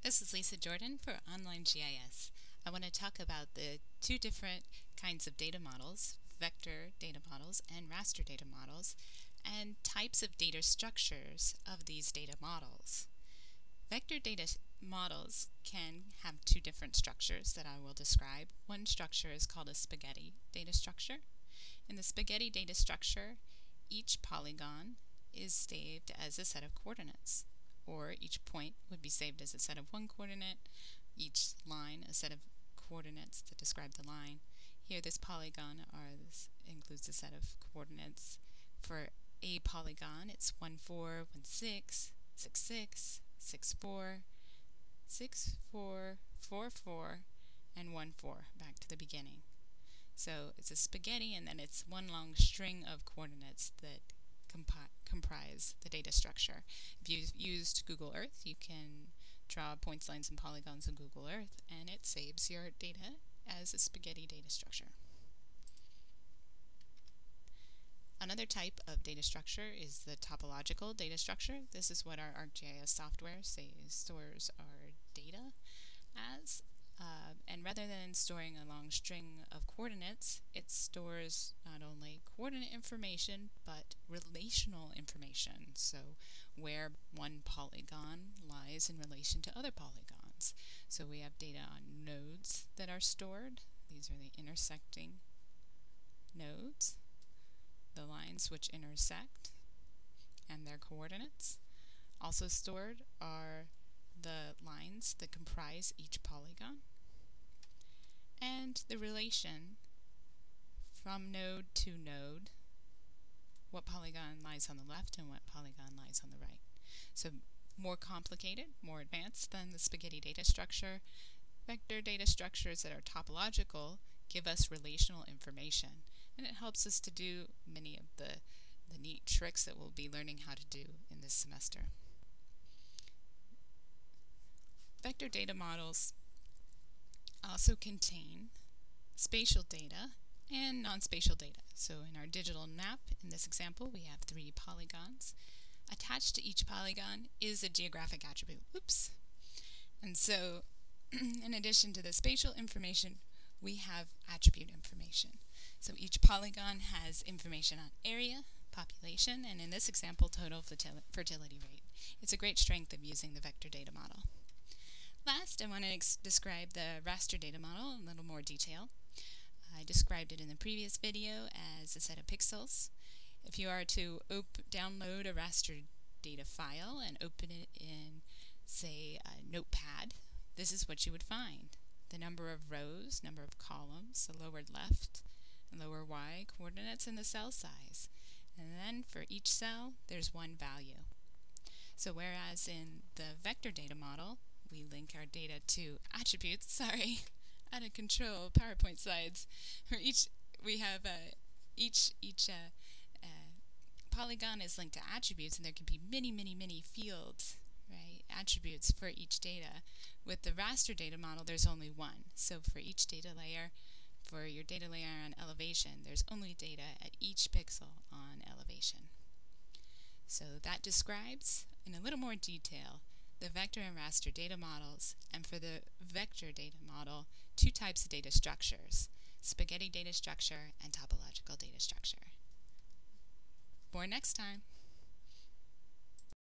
This is Lisa Jordan for Online GIS. I want to talk about the two different kinds of data models, vector data models and raster data models, and types of data structures of these data models. Vector data models can have two different structures that I will describe. One structure is called a spaghetti data structure. In the spaghetti data structure, each polygon is saved as a set of coordinates, or each point would be saved as a set of one coordinate, each line a set of coordinates that describe the line. Here this polygon includes a set of coordinates. For a polygon, it's 1, 4, 1, 6, 6, 6, 6, 4, 6, 4, 4, 4, and 1, 4, back to the beginning. So it's a spaghetti, and then it's one long string of coordinates that comprise the data structure. If you've used Google Earth, you can draw points, lines, and polygons in Google Earth, and it saves your data as a spaghetti data structure. Another type of data structure is the topological data structure. This is what our ArcGIS software stores our data as. And rather than storing a long string of coordinates, it stores not only coordinate information, but relational information. So where one polygon lies in relation to other polygons. So we have data on nodes that are stored. These are the intersecting nodes, the lines which intersect, and their coordinates. Also stored are the lines that comprise each polygon, and the relation from node to node, what polygon lies on the left and what polygon lies on the right. So more complicated, more advanced than the spaghetti data structure. Vector data structures that are topological give us relational information, and it helps us to do many of the neat tricks that we'll be learning how to do in this semester. Vector data models also contain spatial data and non-spatial data. So in our digital map, in this example, we have 3 polygons. Attached to each polygon is a geographic attribute. Oops. And so, in addition to the spatial information, we have attribute information. So each polygon has information on area, population, and in this example, total fertility rate. It's a great strength of using the vector data model. Last, I want to describe the raster data model in a little more detail. I described it in the previous video as a set of pixels. If you are to download a raster data file and open it in, say, a notepad, this is what you would find. The number of rows, number of columns, the lower left and lower Y coordinates, and the cell size. And then for each cell, there's one value. So whereas in the vector data model, we link our data to attributes. Sorry, out of control PowerPoint slides. For each, we have each polygon is linked to attributes, and there can be many fields, right? Attributes for each data. With the raster data model, there's only one. So for each data layer, for your data layer on elevation, there's only data at each pixel on elevation. So that describes in a little more detail the vector and raster data models, and for the vector data model, 2 types of data structures: spaghetti data structure and topological data structure. More next time.